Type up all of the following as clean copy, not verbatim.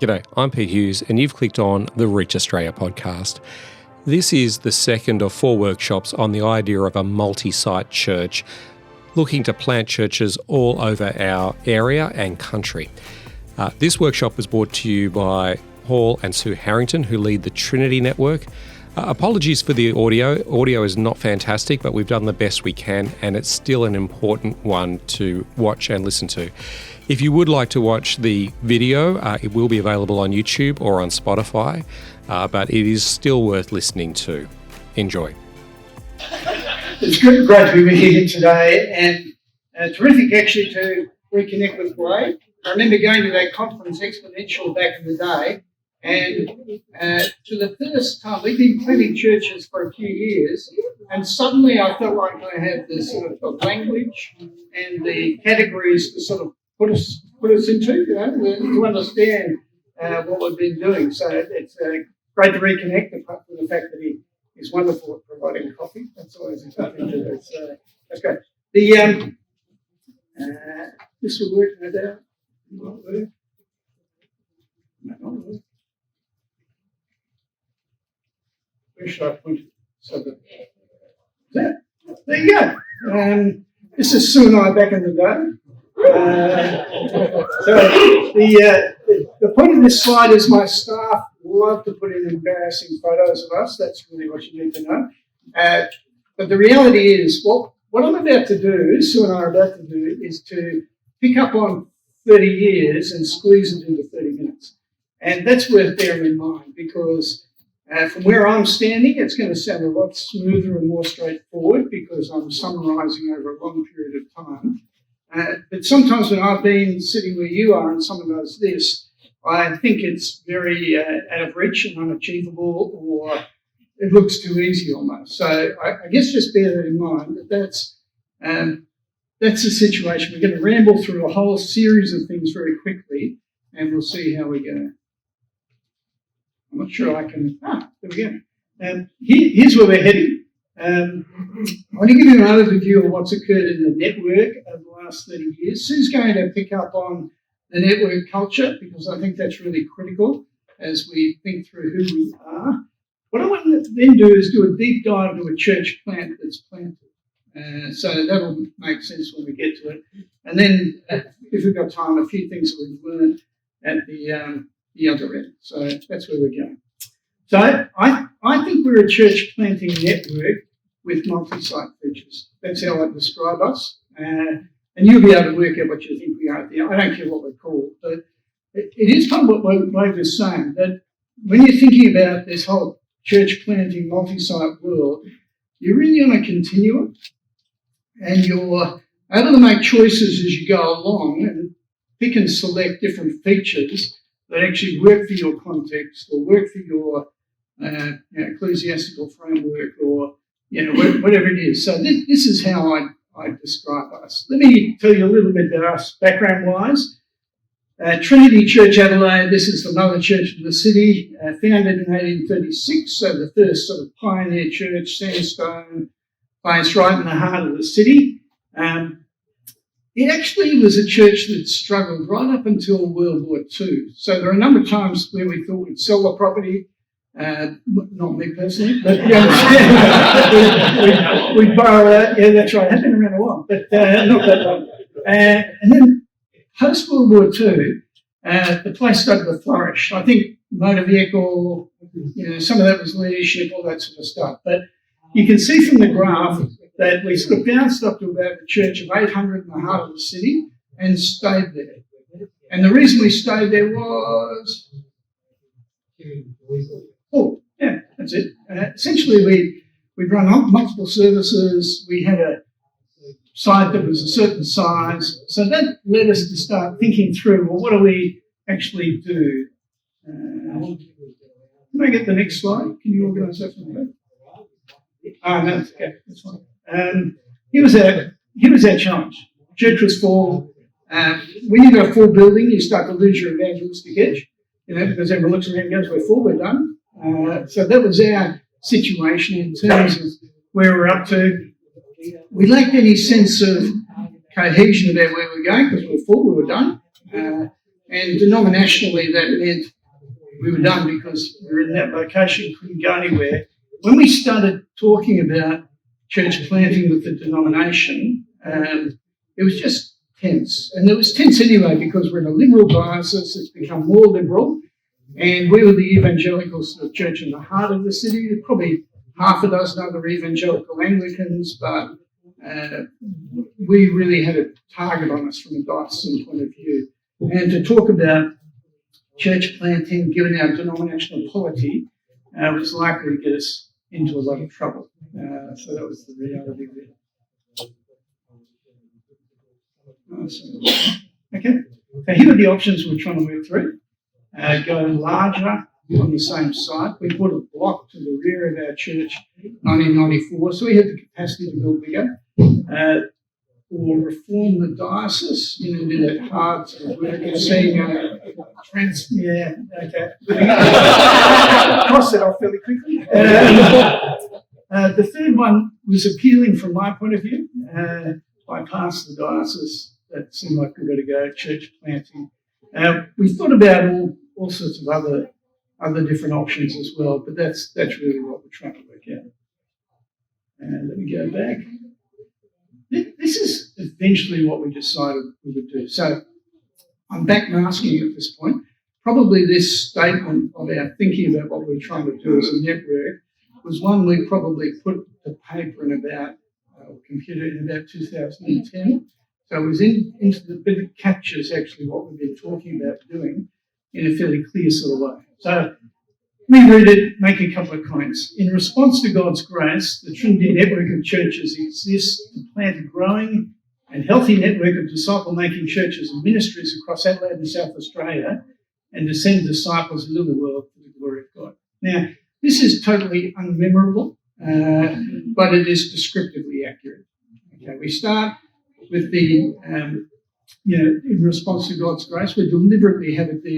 G'day, I'm Pete Hughes, and you've clicked on the Reach Australia podcast. This is the second of 4 workshops on the idea of a multi-site church, looking to plant churches all over our area and country. This workshop was brought to you by Paul and Sue Harrington, who lead the Trinity Network. Apologies for the audio. Audio is not fantastic, but we've done the best we can, and it's still an important one to watch and listen to. If you would like to watch the video, it will be available on YouTube or on Spotify, but it is still worth listening to. Enjoy. It's great to be here today, and terrific actually to reconnect with Ray. I remember going to that conference, Exponential, back in the day, and for the first time, we've been planting churches for a few years, and suddenly I felt like I had this sort of language and the categories to sort of put us into, to understand what we've been doing. So it's great to reconnect, apart from the fact that he is wonderful at providing coffee. That's always a good thing to do. So that's great. This will work, no doubt. No. Where should I point it? So there you go. This is Sue and I back in the day. So the point of this slide is my staff love to put in embarrassing photos of us. That's really what you need to know. But the reality is, what I'm about to do, Sue and I are about to do, is to pick up on 30 years and squeeze it into 30 minutes. And that's worth bearing in mind, because from where I'm standing, it's going to sound a lot smoother and more straightforward because I'm summarising over a long period of time. But sometimes when I've been sitting where you are and someone does this, I think it's very out of reach and unachievable, or it looks too easy almost. So I guess just bear that in mind, that's the situation. We're going to ramble through a whole series of things very quickly, and we'll see how we go. I'm not sure I can... there we go. Here's where we're heading. I want to give you an overview of what's occurred in the network over the last 30 years. Sue's going to pick up on the network culture, because I think that's really critical as we think through who we are. What I want to then do is do a deep dive into a church plant that's planted. So that'll make sense when we get to it. And then, if we've got time, a few things that we've learned at the other end. So that's where we're going. So I think we're a church planting network with multi-site features. That's how I describe us. And you'll be able to work out what you think we are at the end. I don't care what we're called, but it is kind of what Wade was saying, that when you're thinking about this whole church planting multi-site world, you're really on a continuum, and you're able to make choices as you go along and pick and select different features that actually work for your context or work for your ecclesiastical framework, or whatever it is. So this is how I describe us. Let me tell you a little bit about us background-wise. Trinity Church Adelaide, this is the mother church of the city, founded in 1836, so the first sort of pioneer church, sandstone place right in the heart of the city. It actually was a church that struggled right up until World War II. So there are a number of times where we thought we'd sell the property, not me personally, but we'd borrow that. Yeah, that's right. It has been around a while, but not that long. And then post World War II, the place started to flourish. I think motor vehicle, some of that was leadership, all that sort of stuff. But you can see from the graph that we sort of bounced up to about a church of 800 in the heart of the city and stayed there. And the reason we stayed there was... that's it. Essentially, we'd run multiple services. We had a site that was a certain size. So that led us to start thinking through, well, what do we actually do? Can I get the next slide? Can you organise that for me? No, okay, that's fine. Here was our challenge. Church was full. When you've got a full building, you start to lose your evangelistic edge, because everyone looks around and goes, we're full, we're done. So that was our situation in terms of where we're up to. We lacked any sense of cohesion about where we're going because we were full, we were done. And denominationally, that meant we were done because we were in that location, couldn't go anywhere. When we started talking about church planting with the denomination, it was just tense. And it was tense anyway because we're in a liberal diocese, it's become more liberal. And we were the evangelical sort of church in the heart of the city. There's probably half a dozen other evangelical Anglicans, but we really had a target on us from a diocesan point of view. And to talk about church planting, given our denominational polity, was likely to get us into a lot of trouble. So that was the reality of it. Okay, so here are the options we're trying to work through. Go larger on the same site. We put a block to the rear of our church in 1994, so we had the capacity to build bigger. Or reform the diocese, do that hard sort of work of seeing yeah, okay. Cross that off fairly quickly. The third one was appealing from my point of view. Bypass the diocese, that seemed like we were going to go church planting. We thought about all sorts of other different options as well, but that's really what we're trying to work out. Let me go back. This is eventually what we decided we would do. So I'm backmasking at this point. Probably this statement of our thinking about what we're trying to do as a network was one we probably put to paper in about, computer in about 2010. So it was into the bit of captures actually what we've been talking about doing in a fairly clear sort of way. So we read it, make a couple of comments. In response to God's grace, the Trinity Network of churches exists to plant a growing and healthy network of disciple-making churches and ministries across Adelaide and South Australia and to send disciples into the world for the glory of God. Now, this is totally unmemorable, but it is descriptively accurate. Okay, we start with the, in response to God's grace, we deliberately have it there.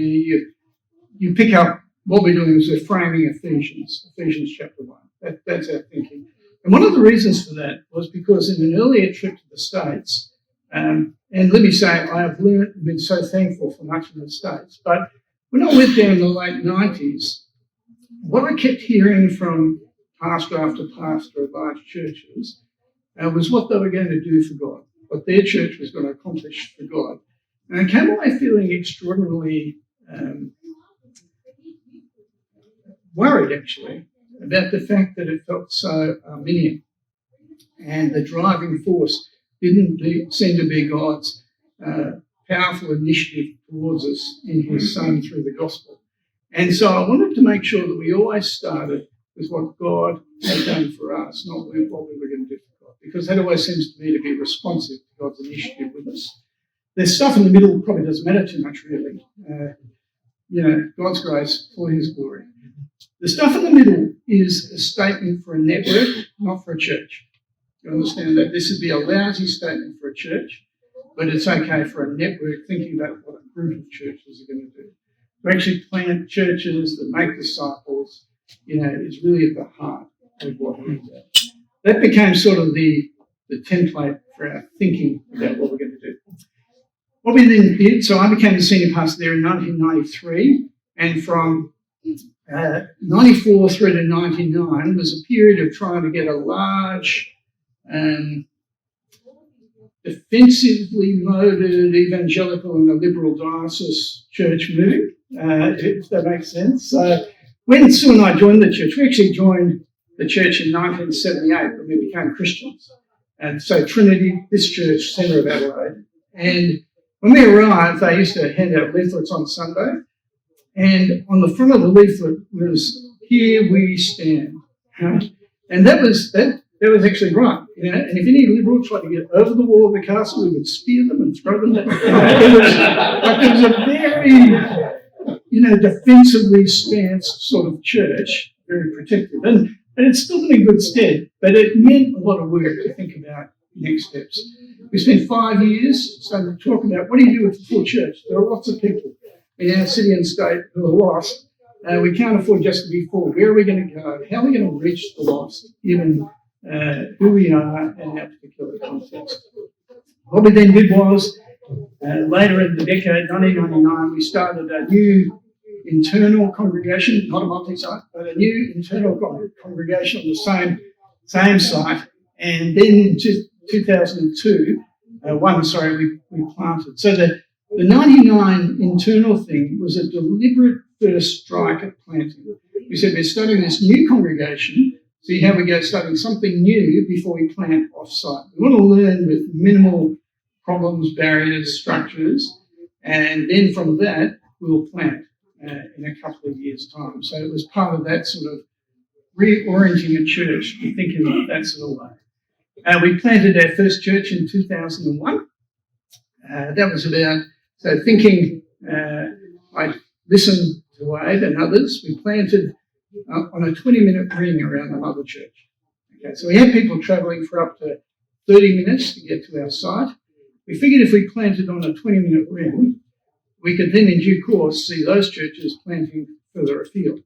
You pick up what we're doing is we're framing Ephesians chapter 1. That's our thinking. And one of the reasons for that was because in an earlier trip to the States, and let me say I have learned and been so thankful for much in the States, but when I went there in the late 90s, what I kept hearing from pastor after pastor of large churches was what they were going to do for God, what their church was going to accomplish for God. And I came away feeling extraordinarily worried, actually, about the fact that it felt so Arminian. And the driving force didn't seem to be God's powerful initiative towards us in his Son through the gospel. And so I wanted to make sure that we always started with what God had done for us, not with what we were going to do for God, because that always seems to me to be responsive to God's initiative with us. The stuff in the middle probably doesn't matter too much, really. God's grace for his glory. The stuff in the middle is a statement for a network, not for a church. You understand that? This would be a lousy statement for a church, but it's okay for a network thinking about what a group of churches are going to do. To actually plant churches that make disciples, is really at the heart of what we do. That became sort of the template for our thinking about what we're going to do. What we then did, so I became the senior pastor there in 1993, and from 94 through to 99 was a period of trying to get a large, defensively moded evangelical and a liberal diocese church moving, if that makes sense. So when Sue and I joined the church, we actually joined the church in 1978 when we became Christians. And so Trinity, this church, centre of Adelaide. And when we arrived, they used to hand out leaflets on Sunday. And on the front of the leaflet was, "Here we stand." And that was actually right. And if any liberal tried to get over the wall of the castle, we would spear them and throw them. It was a very, defensively stanced sort of church, very protective. And it's still been in good stead, but it meant a lot of work to think about next steps. We spent 5 years starting to talk about what do you do with the full church? There are lots of people in our city and state who are lost. We can't afford just to be full. Where are we going to go? How are we going to reach the lost, given who we are and our particular context? What we then did was Later in the decade, 1999, we started a new internal congregation, not a multi-site, but a new internal congregation on the same site. And then in 2002, we planted. So the 99 internal thing was a deliberate first strike at planting. We said we're starting this new congregation, see how we go starting something new before we plant off-site. We want to learn with minimal problems, barriers, structures, and then from that, we'll plant in a couple of years' time. So it was part of that sort of reorienting a church and thinking like that sort of way. We planted our first church in 2001. That was about, so thinking, I listened to Wade and others. We planted on a 20-minute ring around the mother church. Okay, so we had people travelling for up to 30 minutes to get to our site. We figured if we planted on a 20-minute ring, we could then in due course see those churches planting further afield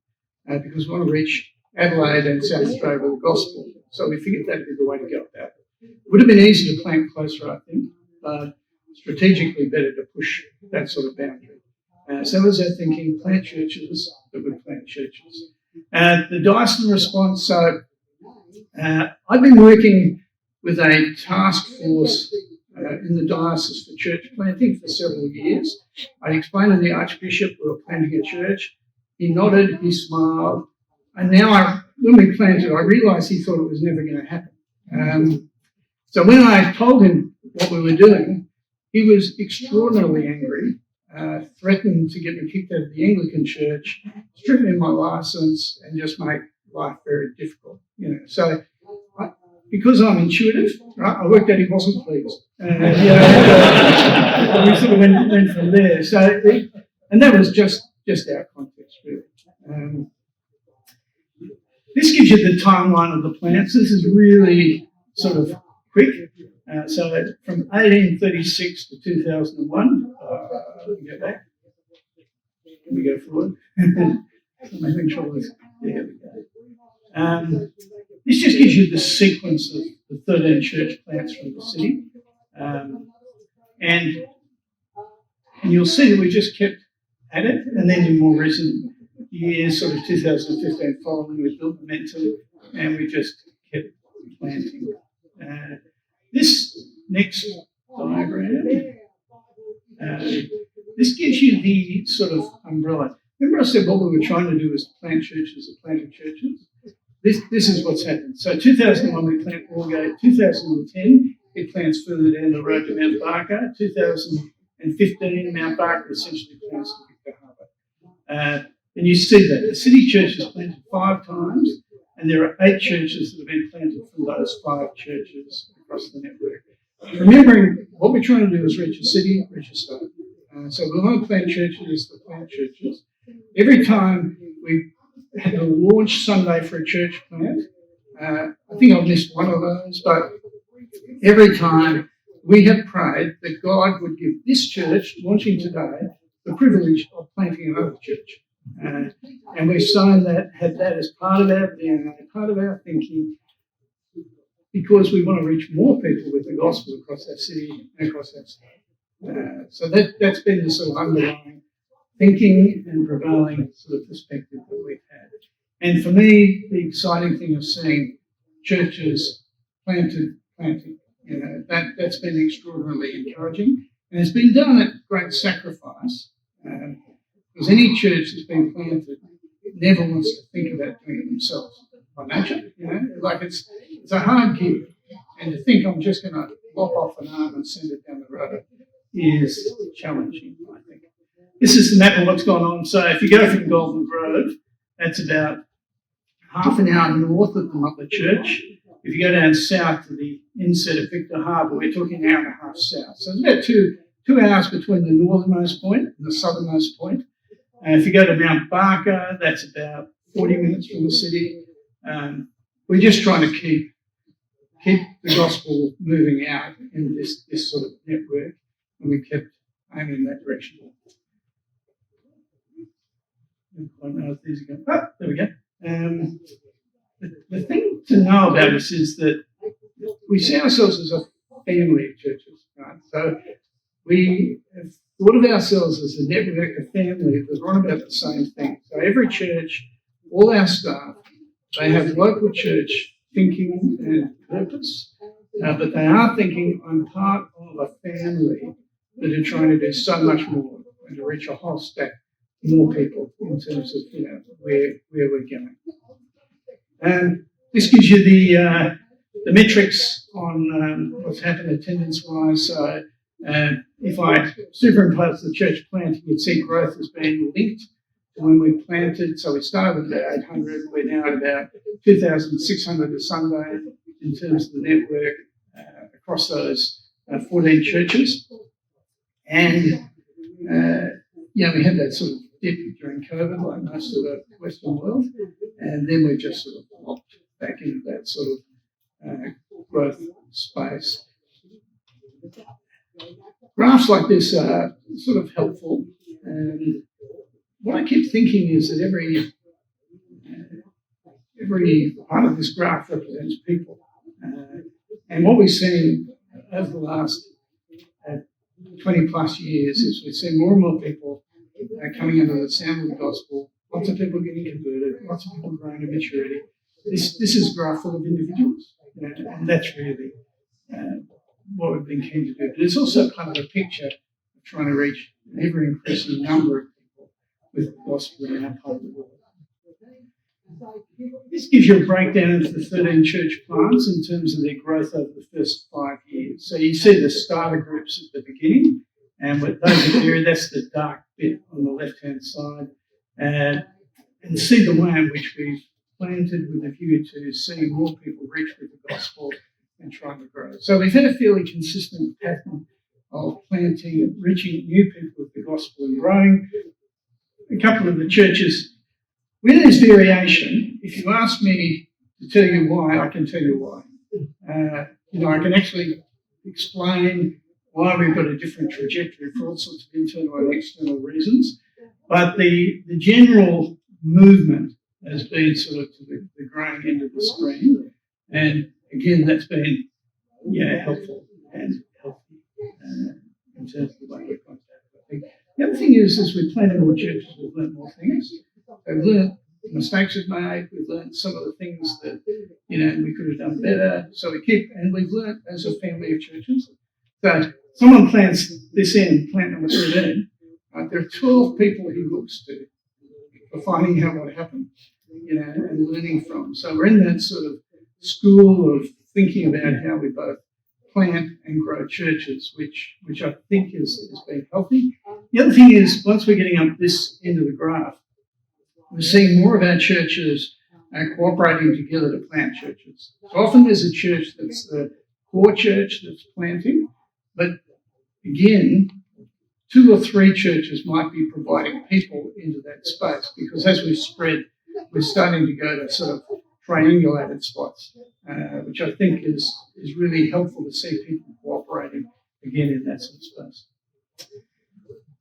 because we want to reach Adelaide and South Australia with the gospel. So we figured that'd be the way to go about it. It would have been easy to plant closer, I think, but strategically better to push that sort of boundary. So was our thinking, plant churches that would plant churches. The Dyson response, so I've been working with a task force in the diocese for church planting for several years. I explained to the Archbishop we were planting a church. He nodded, he smiled, and now when we planted, I realised he thought it was never going to happen. So when I told him what we were doing, he was extraordinarily angry, threatened to get me kicked out of the Anglican Church, strip me of my licence, and just make life very difficult. So because I'm intuitive, right, I worked out he wasn't pleased. We sort of went from there. So, and that was just our context, really. This gives you the timeline of the plants. This is really sort of quick. So from 1836 to 2001, let me go back. Can we go forward? I'm having trouble with there we go. This just gives you the sequence of the 13 church plants from the city. And you'll see that we just kept at it. And then in more recent years, sort of 2015 following, we built momentum and we just kept planting. This next diagram, this gives you the sort of umbrella. Remember I said what we were trying to do was plant churches or planted churches? This is what's happened. So 2001 we plant Moorgate, 2010 it plants further down the road to Mount Barker, 2015 Mount Barker essentially plants to Victor Harbour. And you see that. The city church is planted 5 times and there are 8 churches that have been planted from those 5 churches across the network. Remembering what we're trying to do is reach a city, reach a state. So we want to plant churches that plant churches. Every time we had a launch Sunday for a church plant, I think I've missed one of those, but every time we have prayed that God would give this church, launching today, the privilege of planting another church. And we've signed that, had that as part of our DNA, part of our thinking, because we want to reach more people with the gospel across our city and across our state. So that's been the sort of underlying thinking and prevailing sort of perspective that we've had. And for me, the exciting thing of seeing churches planting, that's been extraordinarily encouraging. And it's been done at great sacrifice, because any church that's been planted never wants to think about doing it themselves by nature. Like it's a hard gig. And to think I'm just going to lop off an arm and send it down the road is challenging, I think. This is the map of what's gone on. So if you go from Golden Grove, that's about half an hour north of the Mother Church. If you go down south to the inset of Victor Harbour, we're talking an hour and a half south. So it's about two hours between the northernmost point and the southernmost point. If you go to Mount Barker, that's about 40 minutes from the city. We're just trying to keep the gospel moving out in this sort of network, and we kept aiming in that direction. I don't know if these are going. Oh, there we go. The thing to know about us is that we see ourselves as a family of churches, right? So we have thought of ourselves as a network of family that run about the same thing. So every church, all our staff, they have local church thinking and purpose, but they are thinking, I'm part of a family that are trying to do so much more and to reach a whole stack more people in terms of where we're going. And this gives you the metrics on what's happened attendance-wise. So if I superimpose the church planting, you'd see growth has been linked to when we planted. So we started with about 800. We're now at about 2,600 a Sunday in terms of the network across those 14 churches. And we had that sort of dip during COVID, like most of the Western world, and then we just sort of popped back into that sort of growth space. Graphs like this are sort of helpful, and what I keep thinking is that every part of this graph represents people, and what we've seen over the last 20 plus years is we've seen more and more people coming under the sound of the gospel, lots of people getting converted, lots of people growing to maturity. This is a graph full of individuals, and that's really what we've been keen to do. But it's also kind of a picture of trying to reach an ever-increasing number of people with the gospel in our part of the world. This gives you a breakdown into the 13 church plants in terms of their growth over the first 5 years. So you see the starter groups at the beginning, and with those area, that's the dark bit on the left-hand side, and see the way in which we've planted with a view to seeing more people reach with the gospel and trying to grow. So we've had a fairly consistent pattern of planting, reaching new people with the gospel and growing. A couple of the churches, where there's variation, if you ask me to tell you why, I can tell you why. I can actually explain why we've got a different trajectory for all sorts of internal and external reasons. But the general movement has been sort of to the growing end of the screen. And again, that's been helpful and healthy in terms of the way we've contacted. The other thing is, as we've planted more churches, we've learned more things. We've learned the mistakes we've made. We've learned some of the things that we could have done better. So we've learned as a family of churches. So someone plants this in, plant number 13. There are 12 people he looks to for finding out what happened, and learning from. So we're in that sort of school of thinking about how we both plant and grow churches, which I think has been healthy. The other thing is, once we're getting up this end of the graph, we're seeing more of our churches cooperating together to plant churches. So often there's a church that's the core church that's planting, but again, 2 or 3 churches might be providing people into that space, because as we spread, we're starting to go to sort of triangulated spots, which I think is really helpful to see people cooperating again in that sort of space.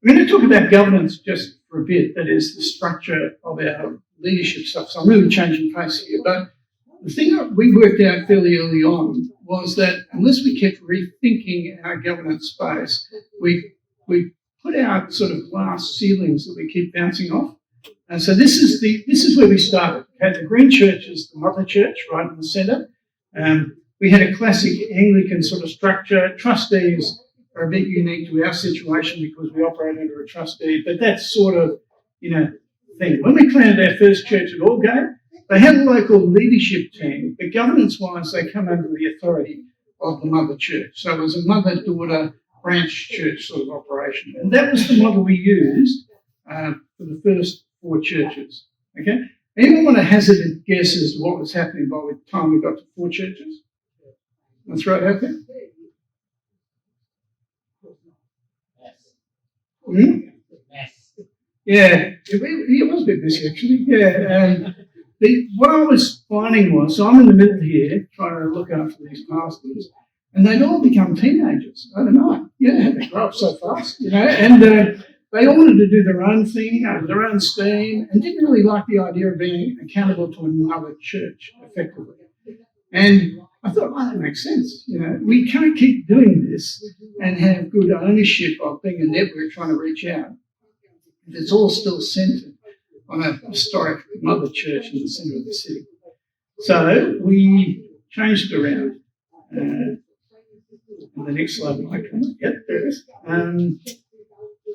We're going to talk about governance just for a bit, that is the structure of our leadership stuff. So I'm really changing pace here, but the thing that we worked out fairly early on was that unless we kept rethinking our governance space, we put out sort of glass ceilings that we keep bouncing off. And so this is where we started. We had the green church as the mother church right in the centre. We had a classic Anglican sort of structure. Trustees are a bit unique to our situation because we operate under a trustee, but that's sort of, thing. When we planted our first church at Aldgate, they had a local leadership team, but governance-wise, they come under the authority of the mother church. So it was a mother-daughter branch church sort of operation. And that was the model we used for the first 4 churches. Okay? Anyone want to hazard a guess as to what was happening by the time we got to 4 churches? Want to throw it out there? Yeah, it was a bit messy actually. Yeah, what I was finding was, so I'm in the middle here trying to look after these pastors, and they'd all become teenagers overnight. They grow up so fast, and they all wanted to do their own thing, their own steam, and didn't really like the idea of being accountable to another church effectively. And I thought, oh, that makes sense. We can't keep doing this and have good ownership of being a network trying to reach out. It's all still centred on a historic mother church in the centre of the city. So we changed it around. The next slide might come up. Yep, there it is.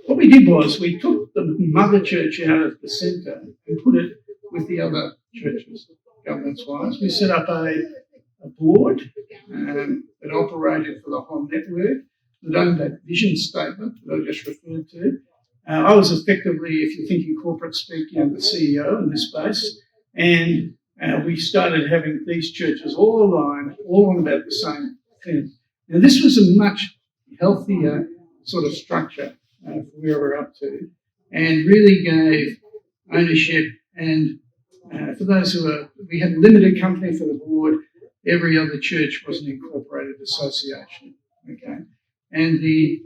What we did was we took the mother church out of the centre and put it with the other churches, governance-wise. We set up a board that operated for the whole network, that owned that vision statement that I just referred to. I was effectively, if you're thinking corporate speak, the CEO in this space, and we started having these churches all aligned, all on about the same thing. Now, this was a much healthier sort of structure for where we're up to, and really gave ownership. And for those we had a limited company for the board. Every other church was an incorporated association. Okay, and the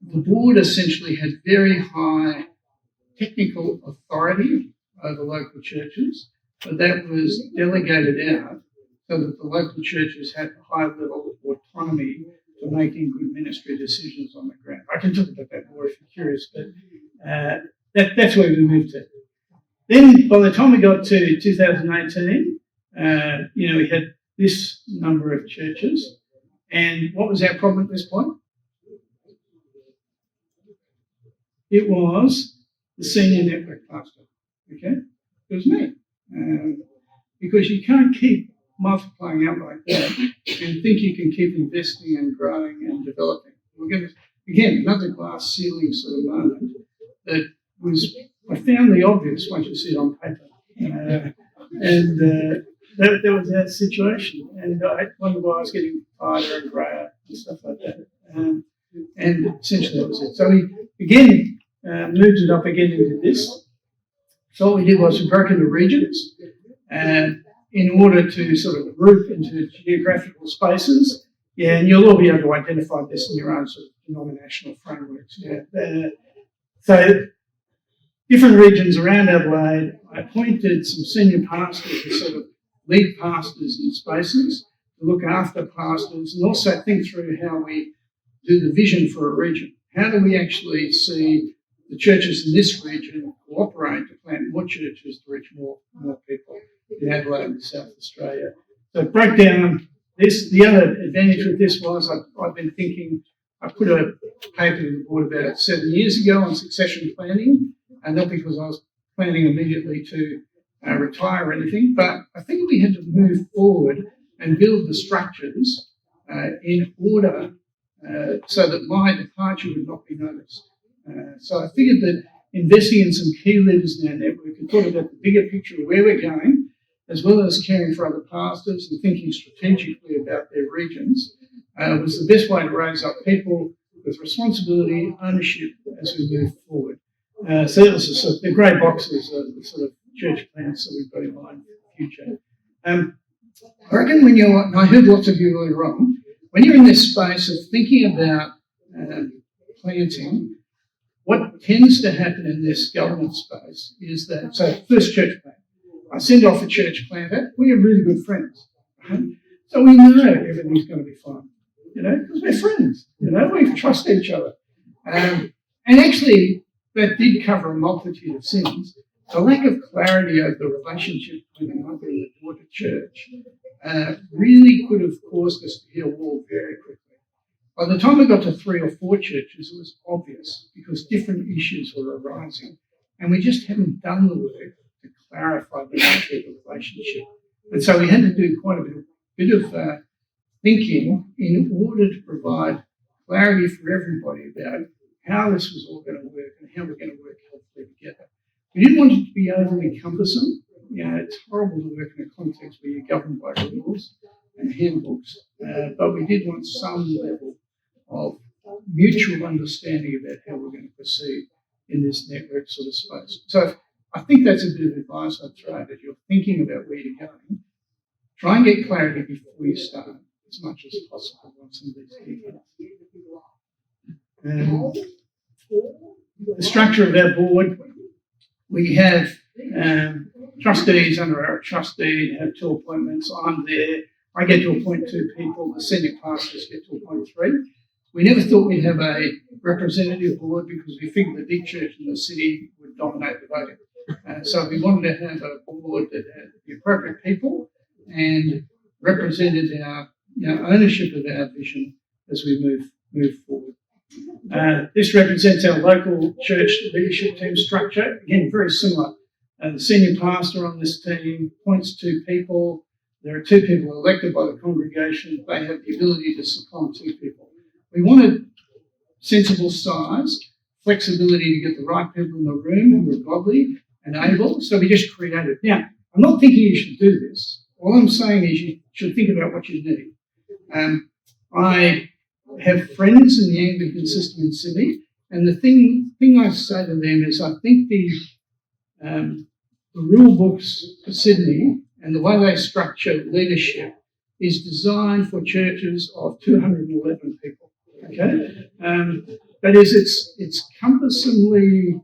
board essentially had very high technical authority over local churches, but that was delegated out so that the local churches had a high level of autonomy for making good ministry decisions on the ground. I can talk about that more if you're curious, but that's where we moved to. Then by the time we got to 2018, we had this number of churches. And what was our problem at this point? It was the senior network pastor. Okay? It was me. Because you can't keep multiplying out like that and think you can keep investing and growing and developing. We're going to, again, another glass ceiling sort of moment that was profoundly obvious once you see it on paper. That was our situation. And I wondered why I was getting tighter and greyer and stuff like that. And essentially that was it. So we, again, moved it up again into this. So what we did was we broke into regions in order to sort of group into geographical spaces. Yeah, and you'll all be able to identify this in your own sort of denominational frameworks. Yeah. So different regions around Adelaide, I appointed some senior pastors to sort of lead pastors in spaces, to look after pastors, and also think through how we do the vision for a region. How do we actually see the churches in this region cooperate to plant more churches to reach more people in Adelaide and South Australia? So it broke down this. The other advantage with this was I've been thinking, I put a paper to the board about 7 years ago on succession planning, and not because I was planning immediately to retire or anything, but I think we had to move forward and build the structures in order so that my departure would not be noticed. So I figured that investing in some key leaders in our network and talking about the bigger picture of where we're going, as well as caring for other pastors and thinking strategically about their regions, was the best way to raise up people with responsibility, ownership as we move forward. So that was the grey boxes are the sort of church plans that we've got in mind for the future. I reckon and I heard lots of you earlier on, when you're in this space of thinking about planting, what tends to happen in this government space is that, so first church plant, I send off a church planter, we have really good friends, right? So we know everything's going to be fine, because we're friends, we trust each other. And actually, that did cover a multitude of sins. The lack of clarity over the relationship between the mother and the daughter church really could have caused us to hit a wall very quickly. By the time we got to 3 or 4 churches, it was obvious because different issues were arising, and we just hadn't done the work to clarify the nature of the relationship. And so we had to do quite a bit of thinking in order to provide clarity for everybody about how this was all going to work and how we're going to work healthily together. We didn't want it to be overly cumbersome. It's horrible to work in a context where you're governed by rules and handbooks, but we did want some level of mutual understanding about how we're going to proceed in this network sort of space. So I think that's a bit of advice I'd throw out if you're thinking about where you're going. Try and get clarity before you start as much as possible on some of these details. The structure of our board, we have trustees under our trustee, have 2 appointments. I'm there. I get to appoint 2 people, the senior pastors get to appoint 3. We never thought we'd have a representative board because we figured the big church in the city would dominate the voting. So we wanted to have a board that had the appropriate people and represented our ownership of our vision as we move forward. This represents our local church leadership team structure. Again, very similar. The senior pastor on this team appoints 2 people. There are 2 people elected by the congregation. They have the ability to second 2 people. We wanted sensible size, flexibility to get the right people in the room who are godly and able, so we just created. Now, I'm not thinking you should do this. All I'm saying is you should think about what you need. I have friends in the Anglican system in Sydney, and the thing I say to them is I think the rule books for Sydney and the way they structure leadership is designed for churches of 211 people. Okay, that is, it's cumbersomely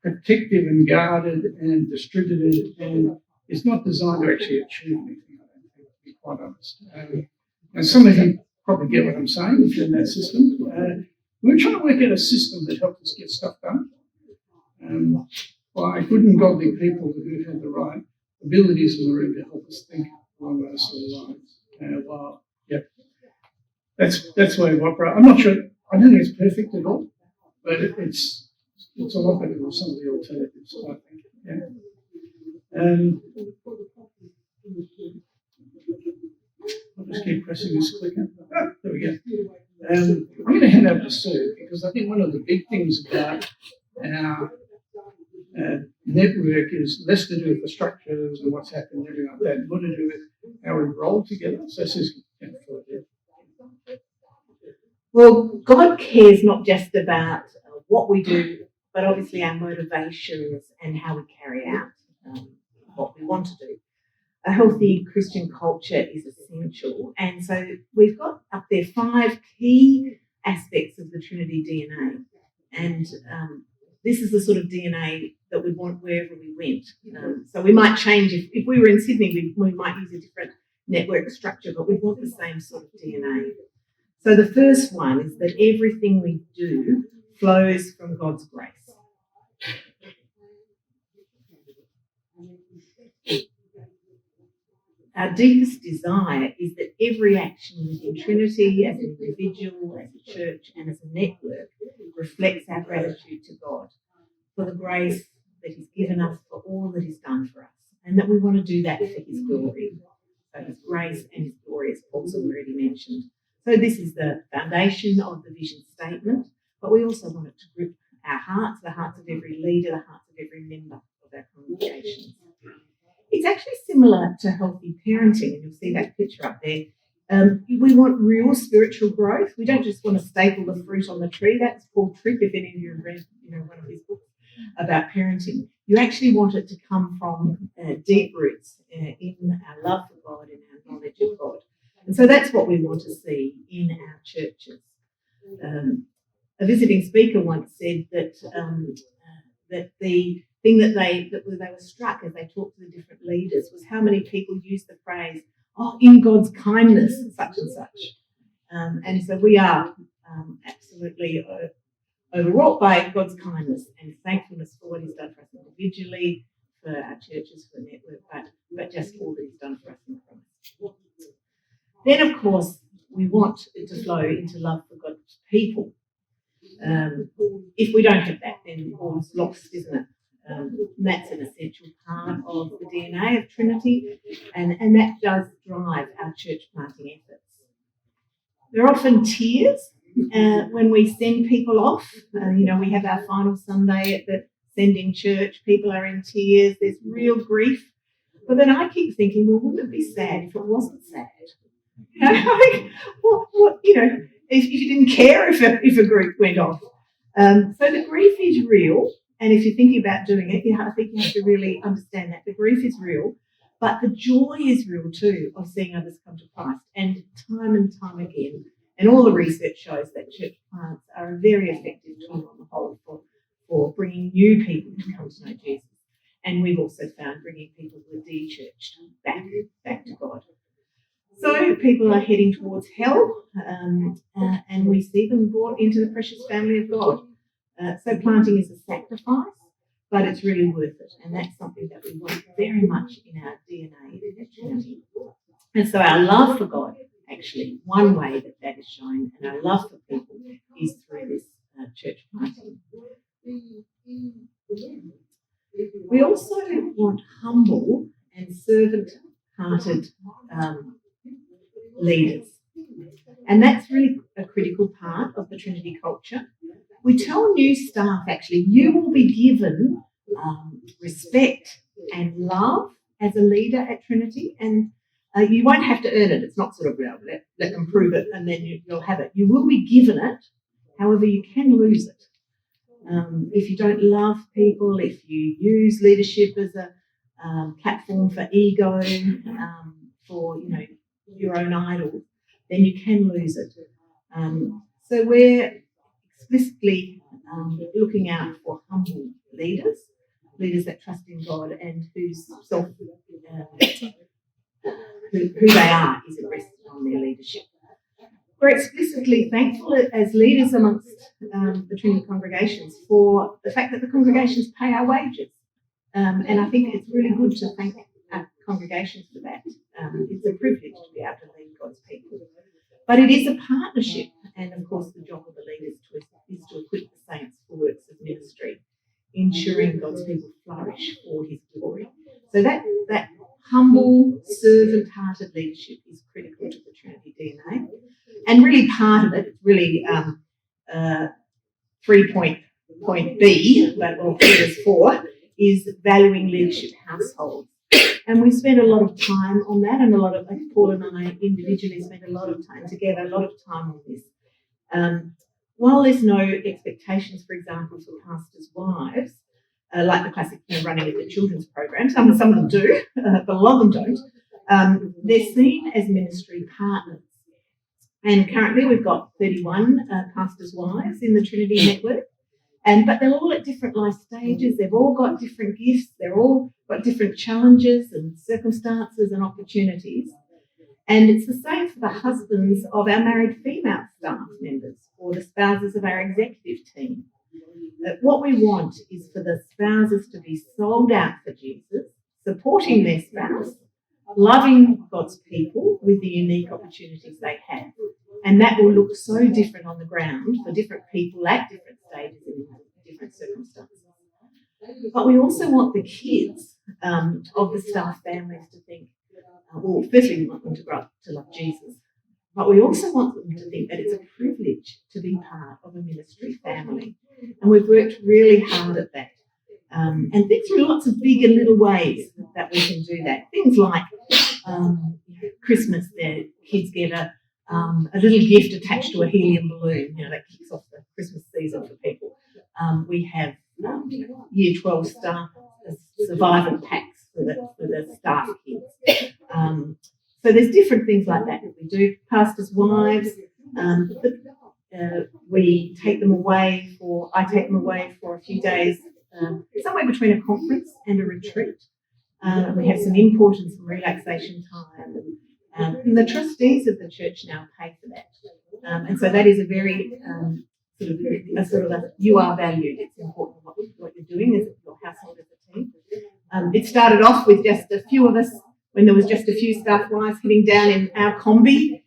protective and guarded and distributed, and it's not designed to actually achieve anything. I don't think, to be quite honest. And some of you probably get what I'm saying if you're in that system. We're trying to work out a system that helps us get stuff done by good and godly people who have the right abilities in the room to help us think along those sort of lines. That's why we operate. I'm not sure. I don't think it's perfect at all, but it's a lot better than some of the alternatives, I think. Yeah. I'll just keep pressing this clicker. There we go. I'm going to hand over to Sue because I think one of the big things about our network is less to do with the structures and what's happened and everything like that, more to do with how we roll together. So Sue's going to fill it in. Well, God cares not just about what we do, but obviously our motivations and how we carry out what we want to do. A healthy Christian culture is essential. And so we've got up there 5 key aspects of the Trinity DNA. And this is the sort of DNA that we want wherever we went. So we might change, if we were in Sydney, we might use a different network structure, but we want the same sort of DNA. So the first one is that everything we do flows from God's grace. Our deepest desire is that every action within Trinity, as an individual, as a church, and as a network, reflects our gratitude to God for the grace that He's given us, for all that He's done for us, and that we want to do that for His glory. So His grace and His glory, as Paul's already mentioned. So this is the foundation of the vision statement, but we also want it to grip our hearts, the hearts of every leader, the hearts of every member of our congregations. It's actually similar to healthy parenting, and you'll see that picture up there. We want real spiritual growth. We don't just want to staple the fruit on the tree. That's Paul Tripp, if any of you have read one of his books about parenting. You actually want it to come from deep roots in our love for God and our knowledge of God. And so that's what we want to see in our churches. A visiting speaker once said that the thing that they were struck as they talked to the different leaders was how many people use the phrase, in God's kindness, such and such. And so we are absolutely overwrought by God's kindness and thankfulness for what He's done for us individually, for our churches, for the network, but just all that He's done for us in Christ. Then, of course, we want it to flow into love for God's people. If we don't have that, then all's lost, isn't it? That's an essential part of the DNA of Trinity, and that does drive our church planting efforts. There are often tears when we send people off. We have our final Sunday at the sending church. People are in tears. There's real grief. But then I keep thinking, well, wouldn't it be sad if it wasn't sad? If you didn't care if a group went off. So the grief is real. And if you're thinking about doing it, I think you have to really understand that the grief is real, but the joy is real too of seeing others come to Christ. And time again, and all the research shows that church plants are a very effective tool on the whole for bringing new people to come to know Jesus. And we've also found bringing people who are de-churched back to God. So So people are heading towards hell, and we see them brought into the precious family of God. So planting is a sacrifice, but it's really worth it. And that's something that we want very much in our DNA at Trinity. And so our love for God, actually, one way that that is shown, and our love for people is through this church planting. We also want humble and servant-hearted leaders. And that's really a critical part of the Trinity culture. We tell new staff, actually, you will be given respect and love as a leader at Trinity, and you won't have to earn it. It's not sort of, let them prove it and then you'll have it. You will be given it, however, you can lose it. If you don't love people, if you use leadership as a platform for ego, for your own idol, then you can lose it. So we're explicitly looking out for humble leaders that trust in God and whose who they are is rested on their leadership. We're explicitly thankful as leaders amongst the Trinity congregations for the fact that the congregations pay our wages. And I think it's really good to thank our congregations for that. It's a privilege to be able to lead God's people. But it is a partnership, and of course the job of the leaders is to equip the saints for works of ministry, ensuring God's people flourish for his glory. So that humble, servant-hearted leadership is critical to the Trinity DNA. And really part of it, it's really 3.point B, but we'll put it as 4, is valuing leadership households. And we spent a lot of time on that, and Paul and I individually spent a lot of time together, a lot of time on this. While there's no expectations, for example, for pastors' wives, like the classic running of the children's program, some of them do, but a lot of them don't, they're seen as ministry partners. And currently we've got 31 pastors' wives in the Trinity Network, but they're all at different life stages. They've all got different gifts. They've all got different challenges and circumstances and opportunities. And it's the same for the husbands of our married female staff members or the spouses of our executive team. What we want is for the spouses to be sold out for Jesus, supporting their spouse, loving God's people with the unique opportunities they have. And that will look so different on the ground for different people at different stages and in different circumstances. But we also want the kids of the staff families to think, firstly, we want them to grow up to love Jesus. But we also want them to think that it's a privilege to be part of a ministry family. And we've worked really hard at that. And think through lots of big and little ways that we can do that. Things like Christmas, the kids get a little gift attached to a helium balloon. That kicks off the Christmas season for people. We have Year 12 staff survival packs for the staff kids. So there's different things like that we do. Pastors' wives, I take them away for a few days, somewhere between a conference and a retreat. We have some import and some relaxation time. And the trustees of the church now pay for that. And so that is a very you are valued. It's important what you're doing as your household as a team. It started off with just a few of us when there was just a few staff wives heading down in our combi,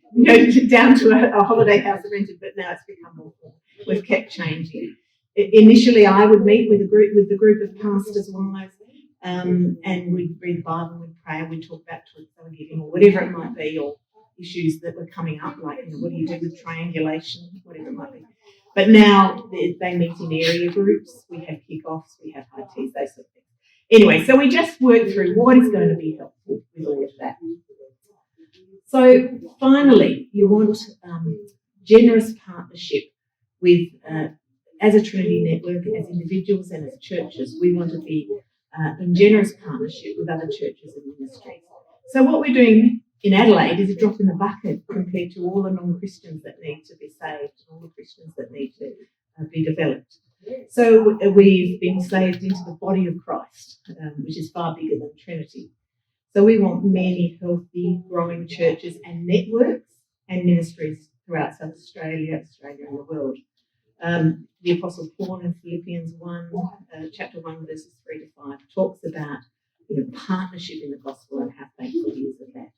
down to a holiday house rented, but now it's become more formal. We've kept changing. Initially, I would meet with the group of pastors' wives, and we'd read the Bible, we'd pray, we'd talk about giving or whatever it might be, or issues that were coming up, like what do you do with triangulation, whatever it might be. But now they meet in area groups. We have kick-offs, we have high teas, those sort of things. Anyway, so we just work through what is going to be helpful with all of that. So finally, you want generous partnership with, as a Trinity Network, as individuals and as churches, we want to be in generous partnership with other churches and ministries. So what we're doing in Adelaide is a drop in the bucket compared to all the non-Christians that need to be saved and all the Christians that need to be developed. So we've been saved into the body of Christ, which is far bigger than Trinity. So we want many healthy, growing churches and networks and ministries throughout South Australia, Australia and the world. The Apostle Paul in Philippians 1, chapter 1, verses 3 to 5, talks about partnership in the gospel and how thankful he is of that.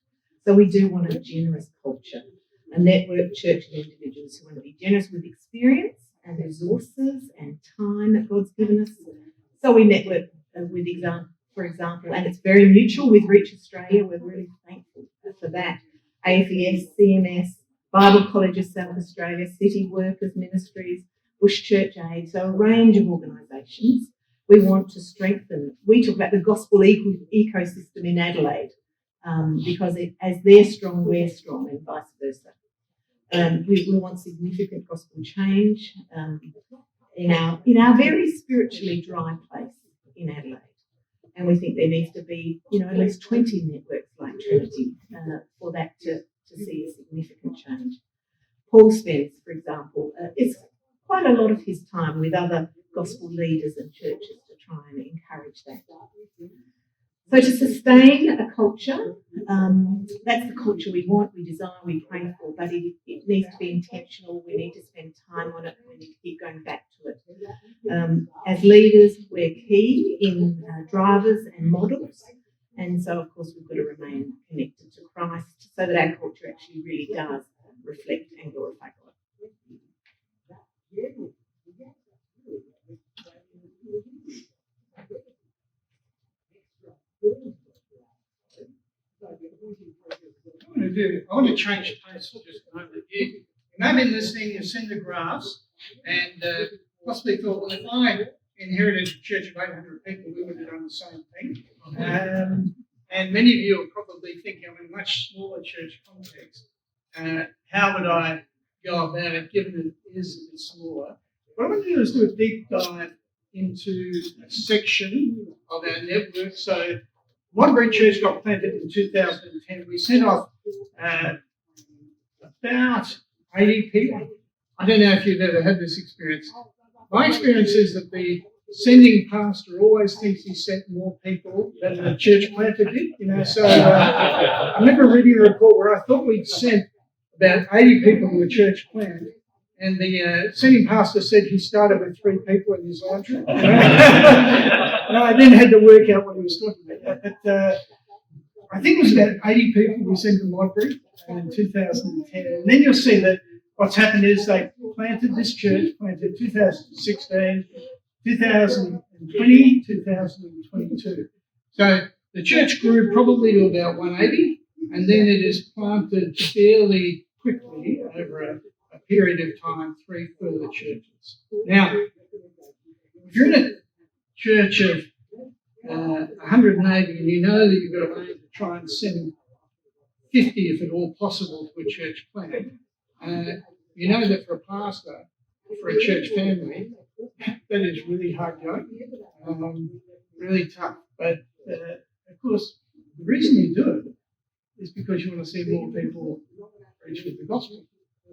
So we do want a generous culture, a network church of individuals who want to be generous with experience and resources and time that God's given us. So we network with for example, and it's very mutual with Reach Australia. We're really thankful for that. AFES, CMS, Bible College of South Australia, City Workers Ministries, Bush Church Aid, so a range of organisations we want to strengthen. We talk about the gospel ecosystem in Adelaide because as they're strong, we're strong, and vice versa. We want significant gospel change in our very spiritually dry place in Adelaide. And we think there needs to be, at least 20 networks like Trinity for that to see a significant change. Paul spends, for example, it's quite a lot of his time with other gospel leaders and churches to try and encourage that. So to sustain a culture, that's the culture we want, we design, we pray for, but it needs to be intentional. We need to spend time on it. We need to keep going back to it. As leaders, we're key in drivers and models. And so, of course, we've got to remain connected to Christ so that our culture actually really does reflect and glorify God. I want to change pace for just a moment. You may have been listening, you've seen the graphs, and possibly thought, well, if I inherited a church of 800 people, we would have done the same thing. And many of you are probably thinking, I'm in a much smaller church context. How would I go about it, given it is a bit smaller? What I want to do is do a deep dive into a section of our network. So Modbury Church got planted in 2010. We sent off about 80 people. I don't know if you've ever had this experience. My experience is that the sending pastor always thinks he sent more people than the church planter did. So I remember reading a report where I thought we'd sent about 80 people to a church plant, and the sending pastor said he started with 3 people in his lounge room. I then had to work out what he was talking about. But I think it was about 80 people we sent to Modbury in 2010. And then you'll see that what's happened is they planted this church, planted 2016, 2020, 2022. So the church grew probably to about 180, and then it is planted fairly quickly over a period of time, 3 further churches. Now, if you're in a church of 180 and you know that you've got to aim to try and send 50, if at all possible, to a church plant, you know that for a pastor, for a church family, that is really hard going, really tough. But of course, the reason you do it is because you want to see more people reach with the gospel.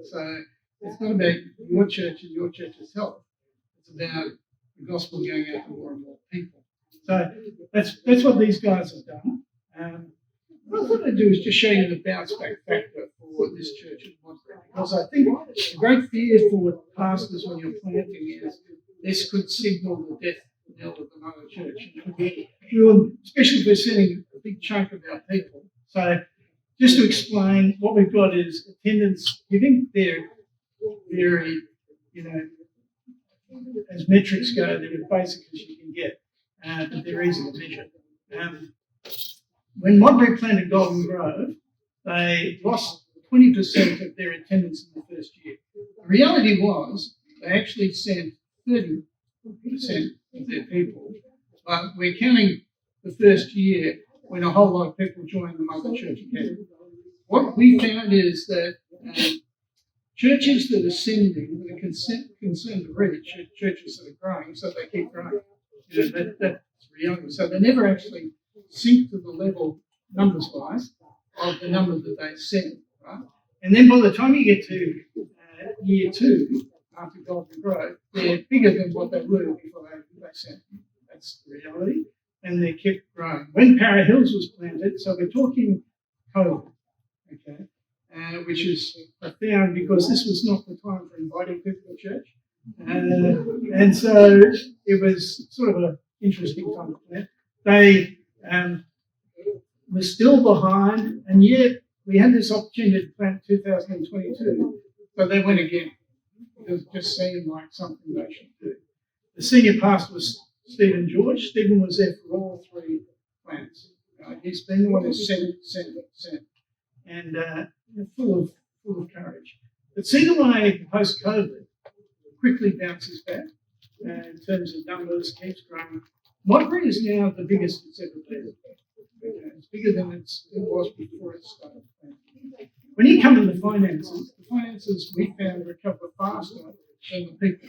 So it's not about your church and your church's health. It's about the gospel going out to more and more people. So that's what these guys have done. What I thought I'd do is just show you the bounce back factor for this church at Modbury, because I think the great fear for pastors when you're planting is this could signal the death knell of another church, especially if we're sending a big chunk of our people. So just to explain, what we've got is attendance giving. They're very, as metrics go, they're as basic as you can get, but they're easy to measure. When Modbury planted Golden Grove, they lost 20% of their attendance in the first year. The reality was they actually sent 30% of their people, but we're counting the first year when a whole lot of people joined the mother church again. What we found is that churches that are sending, that are concerned to reach, are churches that are growing, so they keep growing. That's reality. So they never actually sink to the level, numbers-wise, of the number that they send, right? And then by the time you get to year 2, after Golden Grove, they're bigger than what they were before they sent. That's the reality. and they kept growing. When Para Hills was planted, so we're talking COVID, okay, which is profound because this was not the time for inviting people to church. And so it was sort of an interesting time to plant. They were still behind, and yet we had this opportunity to plant 2022, but they went again. It just seemed like something they should do. The senior pastor was Stephen George. Stephen was there for all three plants. He's been the one who sent, and full of courage. But CNY post-COVID quickly bounces back in terms of numbers, keeps growing. Modbury is now the biggest it's ever been. It's bigger than it was before it started. When you come to the finances we found recover faster than the people.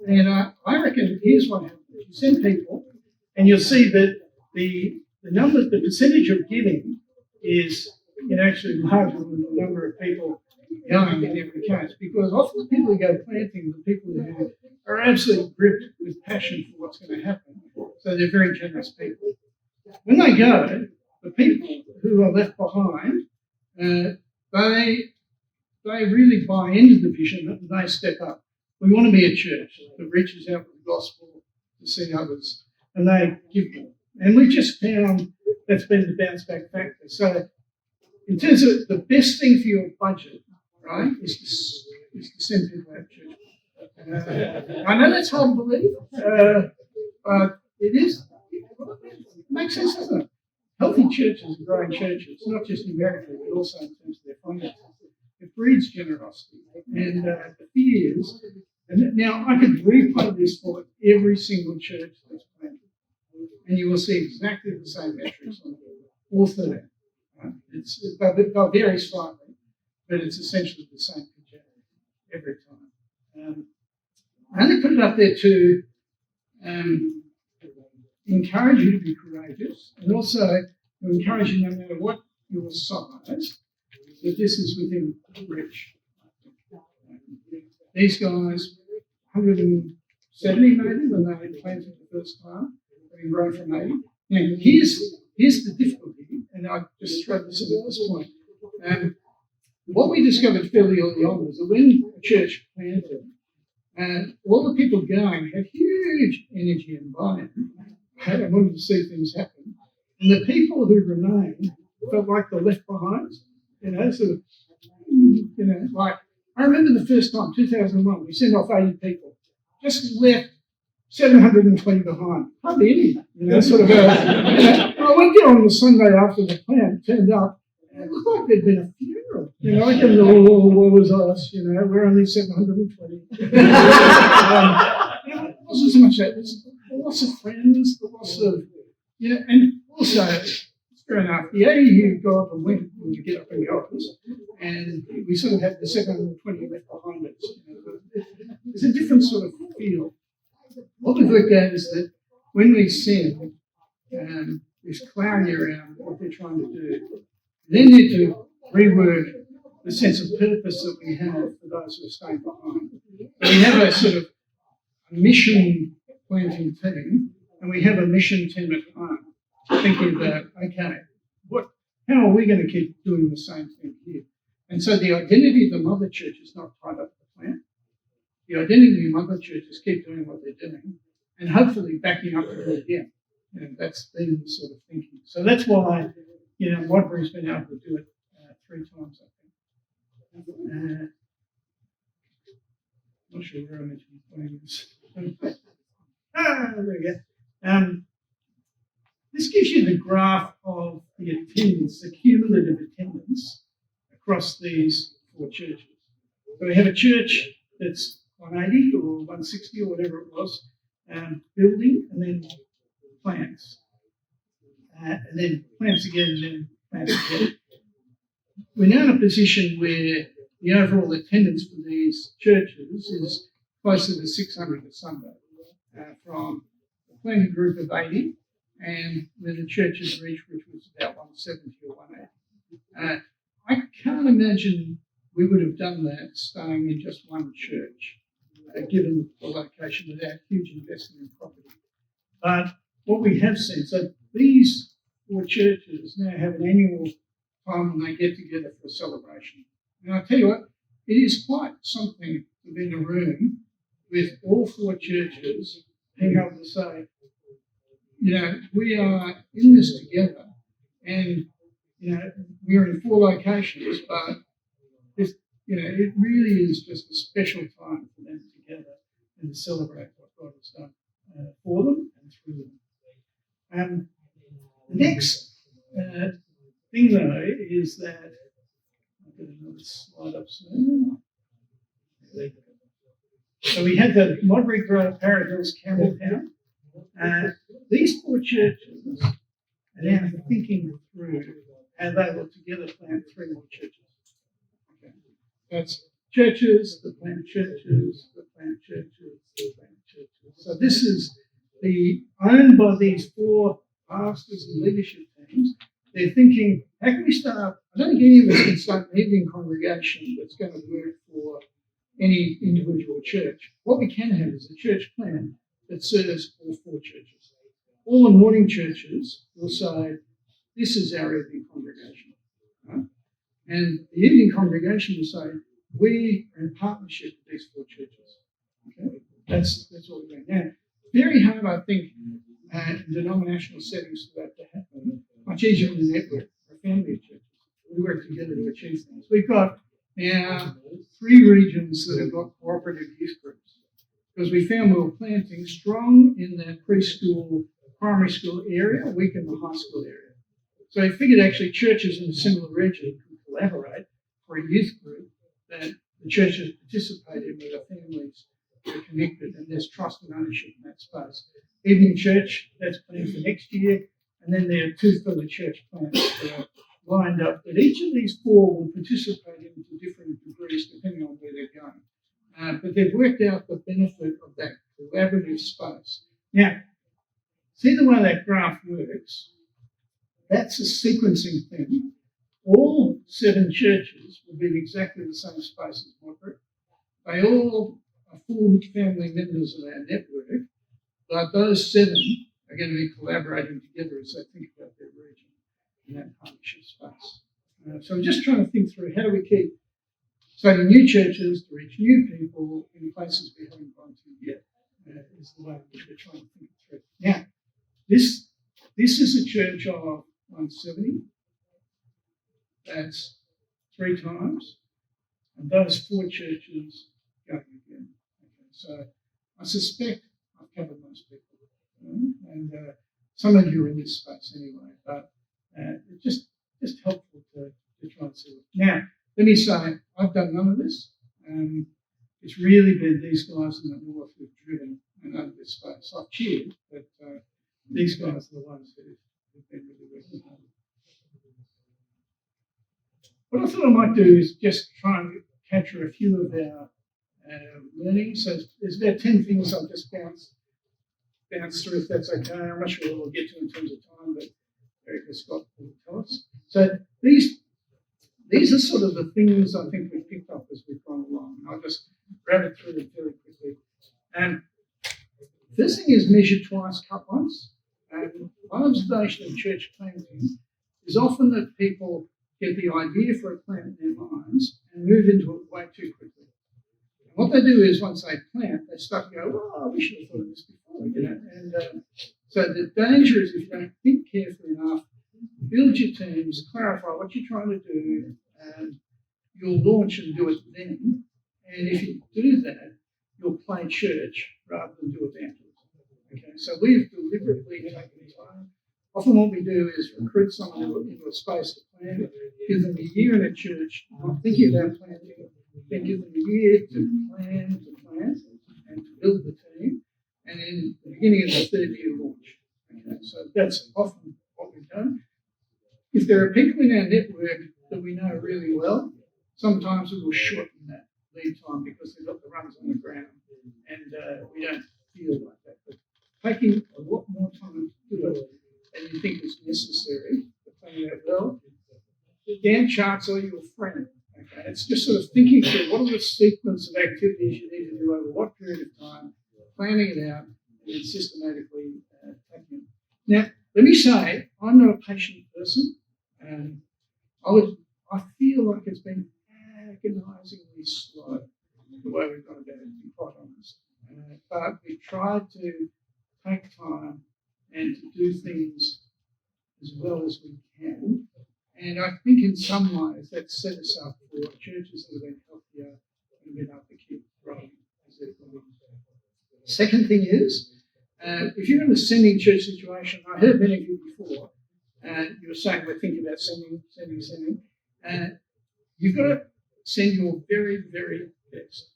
And I reckon here's what happens. You send people, and you'll see that the numbers, the percentage of giving is actually larger than the number of people going in every case. Because often the people who go planting are the people who are absolutely gripped with passion for what's going to happen. So they're very generous people. When they go, the people who are left behind, they really buy into the vision and they step up. We want to be a church that reaches out with the gospel to see others, and they give them. And we've just found that's been the bounce back factor. So in terms of the best thing for your budget, right, is to send people out to church. I know that's hard to believe, but it is. It makes sense, doesn't it? Healthy churches and growing churches, not just numerically, but also in terms of their finances. It breeds generosity. And the fear is, and now I could replay this for every single church that's planted, and you will see exactly the same metrics on all 13. Right? They'll vary slightly, but it's essentially the same picture every time. I only put it up there to encourage you to be courageous, and also to encourage you, no matter what your size, that this is within reach. These guys, 170 maybe when they had planted the first time, having grown from 80. Now, here's the difficulty, and I just throw this in at this point. What we discovered fairly early on was that when a church planted, all the people going had huge energy and buy-in. I wanted to see things happen. And the people who remained felt like they're left behind, like, I remember the first time, 2001, we sent off 80 people, just left 720 behind. Hardly any, sort of I went there on the Sunday after the plant turned up, and it looked like there'd been a funeral. I came to, what was us, we're only 720. It wasn't so much that, it was the loss of friends, the loss of, and also, fair enough, the 80 who got up and went when you get up and go, and we sort of had the 720 left behind us. It's a different sort of feel. What we've worked out is that when we send this clarity around what they're trying to do, they need to rework the sense of purpose that we have for those who are staying behind. We have a sort of mission planting team, and we have a mission team at home thinking about, okay, how are we going to keep doing the same thing here? And so the identity of the mother church is not tied up with the plant. The identity of the mother church is keep doing what they're doing and hopefully backing up to it again. That's been the sort of thinking. So that's why, Modbury's been able to do it 3 times, I think. Not sure where I meant to be playing this. There we go. This gives you the graph of the attendance, the cumulative attendance across these 4 churches. So we have a church that's 180 or 160 or whatever it was, building, and then plants. And then plants again, and then plants again. We're now in a position where the overall attendance for these churches is closer to 600 a Sunday, from a planting group of 80, and then the churches reached, which was about 170 or 180. I can't imagine we would have done that staying in just one church, given the location without huge investment in property. But what we have seen, so these four churches now have an annual time when they get together for a celebration. And I tell you what, it is quite something to be in a room with all four churches being able to say, we are in this together, and we're in four locations, but this, it really is just a special time for them together and to celebrate what God has done for them and through them. The next thing, though, is that I'll get another slide up soon. So we had the Modbury Grove, Parrot Hills, Campbelltown. These four churches are now thinking through how they will together plant three more churches. Okay. That's churches, the plant churches, the plant churches, the plant churches. So this is owned by these four pastors and leadership teams. They're thinking, how can we start? I don't think any of us can start an evening congregation that's going to work for any individual church. What we can have is a church plan that serves all four churches. All the morning churches will say, this is our evening congregation. Right? And the evening congregation will say, we are in partnership with these four churches. Okay? That's what we're doing. Now, very hard, I think, in denominational settings for that to happen. Much easier in the network, a family of churches. We work together to achieve things. We've got now 3 regions that have got cooperative youth groups, because we found we were planting strong in that preschool, primary school area, weak in the high school area. So we figured actually churches in a similar region could collaborate for a youth group that the churches participate in, where the families are connected and there's trust and ownership in that space. Evening church, that's planned for next year, and then there are 2 further church plans that are lined up, that each of these 4 will participate in to different degrees depending on where they're going. But they've worked out the benefit of that collaborative space. Now, see the way that graph works? That's a sequencing thing. All 7 churches will be in exactly the same space as Modbury. They all are full family members of our network, but those 7 are going to be collaborating together as they think about their region in that partnership space. So we're just trying to think through, how do we keep starting new churches to reach new people in places we haven't gone to yet, is the way in which we're trying to think it through. Now, this is a church of 170. That's 3 times. And those 4 churches going again. Okay, so I suspect I've covered most people. And some of you are in this space anyway, but it's just helpful to try and see it. Now, let me say, I've done none of this. It's really been these guys in the north who've driven and owned this space. I've cheered, but these guys are the ones who've been really working hard. What I thought I might do is just try and capture a few of our learnings. So there's about 10 things I'll just bounce through, if that's okay. I'm not sure what we'll get to in terms of time, but Erica Scott will tell us. So these are sort of the things I think we've picked up as we've gone along. I'll just grab it through them very quickly. First thing is measure twice, cut once. One observation of church planting is often that people get the idea for a plant in their minds and move into it way too quickly. And what they do is, once they plant, they start to go, oh, we should have thought of this before, And so the danger is, if you don't think carefully enough, build your teams, clarify what you're trying to do, and you'll launch and do it then. And if you do that, you'll play church rather than do evangelism. Okay, so we've deliberately taken time. Often what we do is recruit someone into a space to plan, give them a year in a church, not thinking about planting, then give them a year to plan and to build the team, and then the beginning of the 3rd year launch. Okay, so that's often what we've done. If there are people in our network that we know really well, sometimes we will shorten that lead time because they've got the runs on the ground, and we don't feel like that. But taking a lot more time to do it than you think is necessary to plan that well. Gantt charts are your friend. Okay, it's just sort of thinking through what are the sequence of activities you need to do over what period of time, planning it out, and then systematically taking it. Now, let me say, I'm not a patient person. I feel like it's been agonisingly slow, the way we've gone about it, to be quite honest. But we tried to take time and to do things as well as we can. And I think in some ways that set us up for churches that have been healthier and been able to keep growing as they've gone. Second thing is, if you're in a sending church situation, I heard many of you before, you were saying we're thinking about sending. You've got to send your very, very best.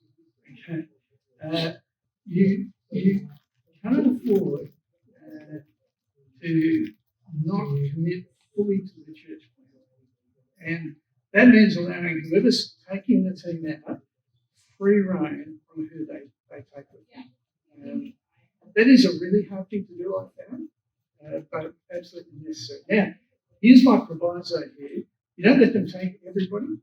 Okay, you can't afford to not commit fully to the church plan, and that means allowing whoever's taking the team out free rein on who they take with them. That is a really hard thing to do, I found, but absolutely necessary. Now, here's my proviso here. You don't let them take everybody.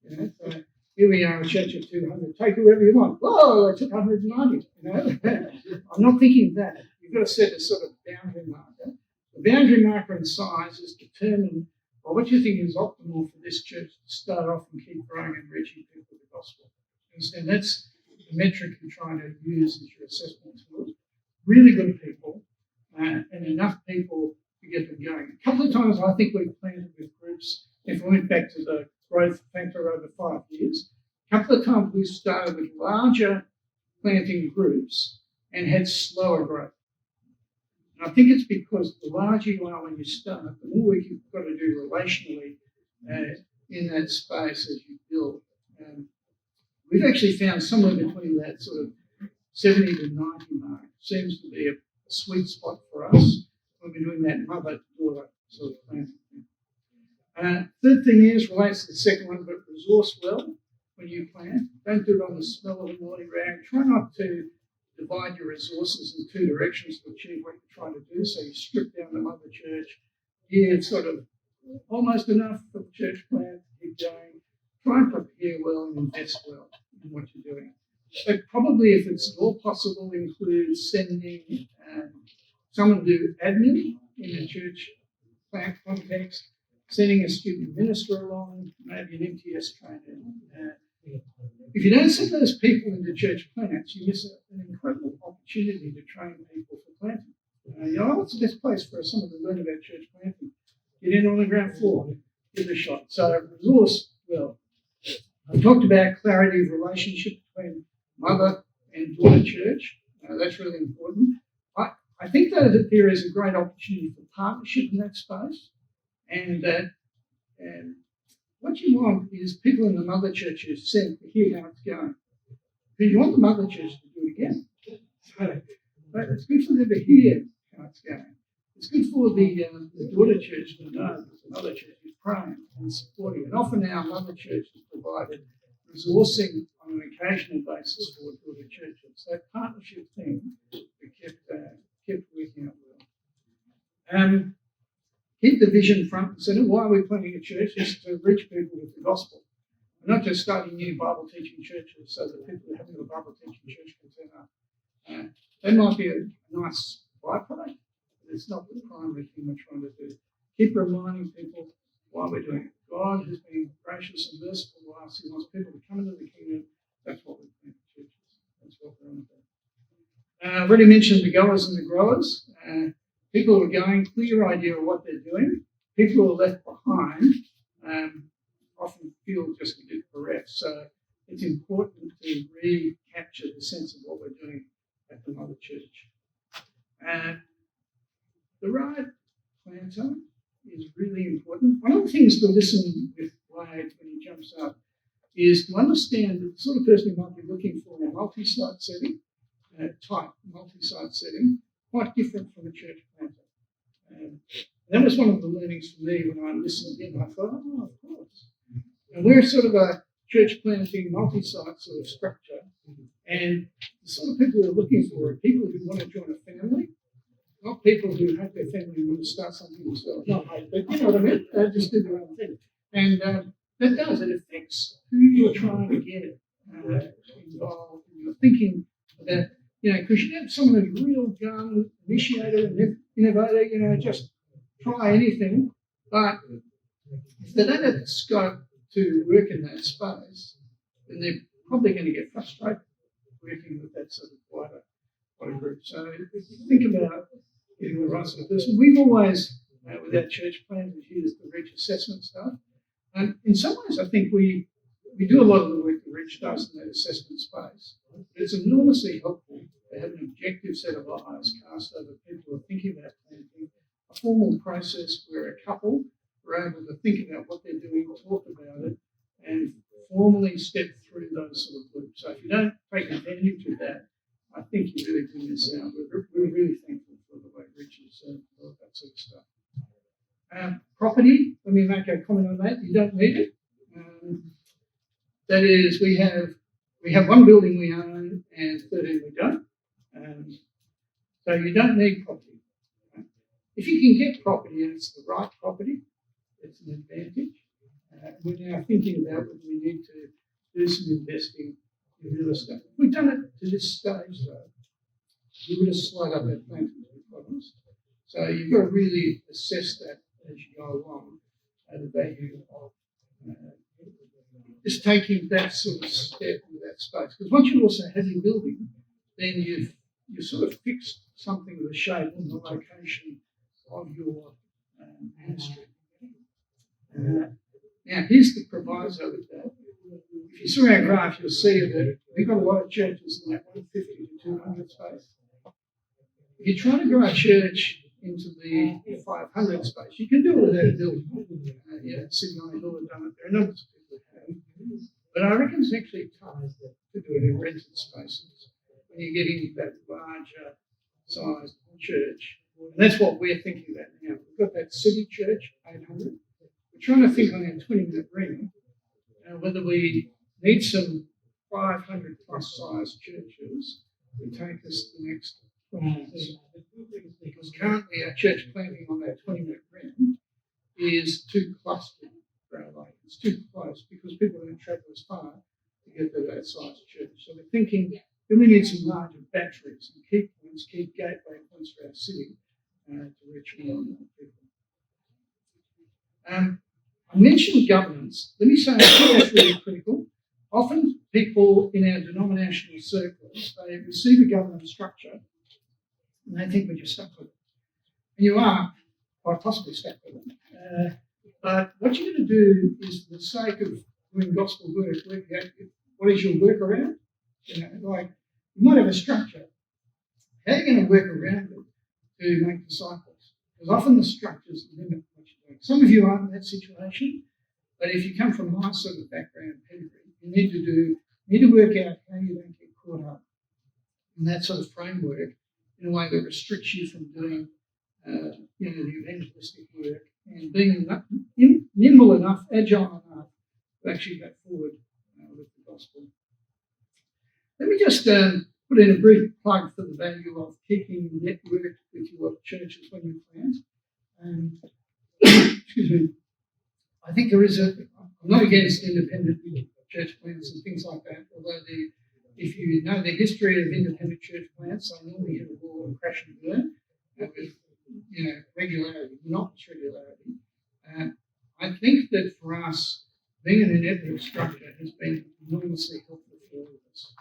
So here we are, a church of 200. Take whoever you want. Whoa, I took 190. I'm not thinking that. You've got to set a sort of boundary marker. The boundary marker in size is determined by what you think is optimal for this church to start off and keep growing and reaching people with the gospel. And that's the metric you're trying to use as your assessment tool. Really good people and enough people to get them going. A couple of times I think we've planted with groups, if we went back to the growth factor over 5 years, a couple of times we started with larger planting groups and had slower growth. And I think it's because the larger you are when you start, the more work you've got to do relationally in that space as you build. We've actually found somewhere between that sort of 70 to 90 mark seems to be a sweet spot for us when we're doing that mother-daughter sort of planting thing. Third thing is, relates to the second one, but resource well when you plant. Don't do it on the smell of the morning rag. Try not to divide your resources in two directions to achieve what you're trying to do. So you strip down the mother church. It's sort of almost enough for the church plant to keep going. Try and prepare well and invest well in what you're doing. But probably, if it's at all possible, include sending someone to do admin in a church plant context, sending a student minister along, maybe an MTS trainer. If you don't send those people into church plants, you miss an incredible opportunity to train people for planting. What's the best place for someone to learn about church planting? Get in on the ground floor, give it a shot. So resource well. I talked about clarity of relationship between mother and daughter church. That's really important. I think that there is a great opportunity for partnership in that space. And what you want is people in the mother church who sent to hear how it's going. Because you want the mother church to do it again. But it's good for them to hear how it's going. It's good for the daughter church to know that the mother church is praying and supporting. And often our mother church has provided resourcing on an occasional basis for daughter churches. So that partnership thing we kept working out well. Keep the vision front and center. Why are we planting a church? Is to reach people with the gospel. We're not just starting new Bible teaching churches so that people who haven't got a Bible teaching church can turn up. That might be a nice byproduct, but it's not the primary thing we're trying to do. Keep reminding people why we're doing it. God has been gracious and merciful to us. He wants people to come into the kingdom. That's what we plant churches. That's what we're on about. I've already mentioned the goers and the growers. People who are going, clear idea of what they're doing. People who are left behind often feel just a bit bereft. So it's important to recapture the sense of what we're doing at the mother church. The right planter is really important. One of the things to listen with Wade when he jumps up is to understand that the sort of person you might be looking for in a multi-site setting, multi-site setting, quite different from a church planter. That was one of the learnings for me when I listened in. I thought, oh, of course. And we're sort of a church planting, multi-site sort of structure. And the sort of people we're looking for are people who want to join a family, not people who hate their family and want to start something themselves. Not hate, but you know what I mean? They just do their own thing. And it affects who you're trying to get involved. And you're thinking about, because you have someone who's a real gun, initiator, and innovator, just try anything. But if they don't have the scope to work in that space, then they're probably going to get frustrated working with that sort of wider group. So think about getting the right sort of person. We've always, with our church plans, we've used the reach assessment stuff. And in some ways, I think we do a lot of the work that Reach does in that assessment space. But it's enormously helpful to have an objective set of eyes cast over people who are thinking about planting, a formal process where a couple are able to think about what they're doing, talk about it, and formally step through those sort of loops. So if you don't take advantage of that, I think you really do miss out. We're really thankful for the way Rich has all that sort of stuff. Property, let me make a comment on that. You don't need it. That is, we have one building we own and 13 we don't. So you don't need property. If you can get property and it's the right property, it's an advantage. We're now thinking about whether we need to do some investing in real estate. We've done it to this stage, though. We would have slowed up our plans, to be honest. So you've got to really assess that as you go along, the value of just taking that sort of step into that space. Because once you also have your building, then you've sort of fixed something of the shape and the location of your ministry. Now, here's the proviso with that. If you saw our graph, you'll see that we've got a lot of churches in that 150 to 200 space. If you're trying to grow a church into the 500 space, you can do it without a building. Sydney on the Hill have done it. There are numbers of people who have. But I reckon it's actually tough to do it in rented spaces when you're getting that larger sized church. And that's what we're thinking about now. We've got that city church, 800. We're trying to think on our 20-minute ring whether we need some 500 plus size churches to take us to the next 20 years. Because currently our church planting on that 20-minute ring is too clustered for our life. It's too close because people don't travel as far to get to that size church. So we're thinking then we need some larger batteries and key points, key gateway points for our city to reach more and more people. I mentioned governance. Let me say I think that's really critical. Often people in our denominational circles, they receive a governance structure and they think we're just stuck with it. And you are quite possibly stuck with it. But what you're going to do is, for the sake of doing gospel work out what is your workaround? Like you might have a structure. How are you going to work around it to make disciples? Because often the structures limit what you're doing. Some of you aren't in that situation, but if you come from my sort of background pedigree, you need to work out how you don't get caught up in that sort of framework in a way that restricts you from doing the evangelistic work and being nimble enough, agile enough to actually go forward with the gospel. Let me just put in a brief plug for the value of keeping networked with your churches when you plant. Excuse me. I think there is I'm not against independent church plants and things like that, although if you know the history of independent church plants, they normally hit a wall and crash and burn with regularity, not regularity. I think that for us, being in a network structure has been enormously helpful for all of us.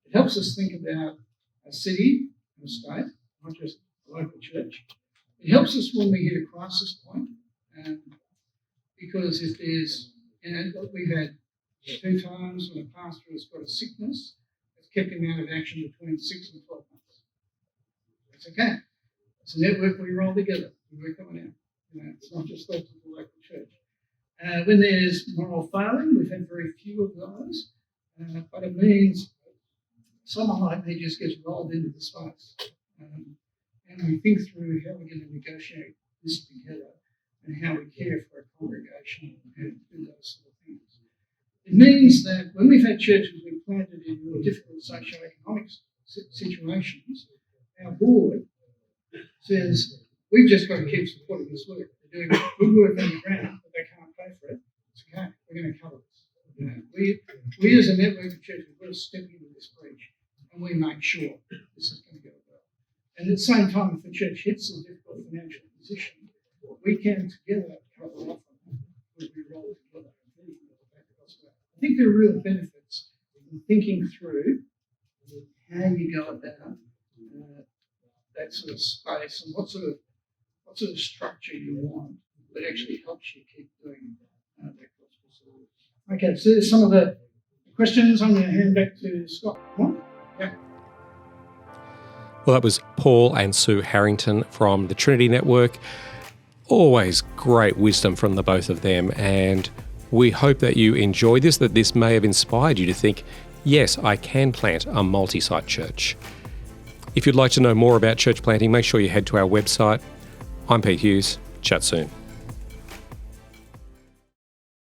It helps us think about a city and a state, not just a local church. It helps us when we hit a crisis point, because if there's, we've had 2 times when a pastor has got a sickness, it's kept him out of action between 6 and 12 months. That's okay. It's a network we roll together. We're coming out. It's not just left to the local church. When there's moral failing, we've had very few of those, but it means someone like me just gets rolled into the space. And we think through how we're going to negotiate this together and how we care for a congregation and do those sort of things. It means that when we've had churches we've planted in more difficult socioeconomic situations, our board says, we've just got to keep supporting this work. They're doing good work on the ground, but they can't pay for it. It's okay. We're going to cover this. We as a network of churches, we've got to step into this breach and we make sure this is going to go well. And at the same time, if the church hits a difficult financial position, we can together cover off on that. We roll together. I think there are real benefits in thinking through how you go about that sort of space and what sort of structure you want that actually helps you keep doing that gospel service. Okay, so there's some of the questions. I'm going to hand back to Scott. Yeah. Well, that was Paul and Sue Harrington from the Trinity Network. Always great wisdom from the both of them, and we hope that you enjoyed this, that this may have inspired you to think, yes, I can plant a multi-site church. If you'd like to know more about church planting, make sure you head to our website. I'm Pete Hughes. Chat soon.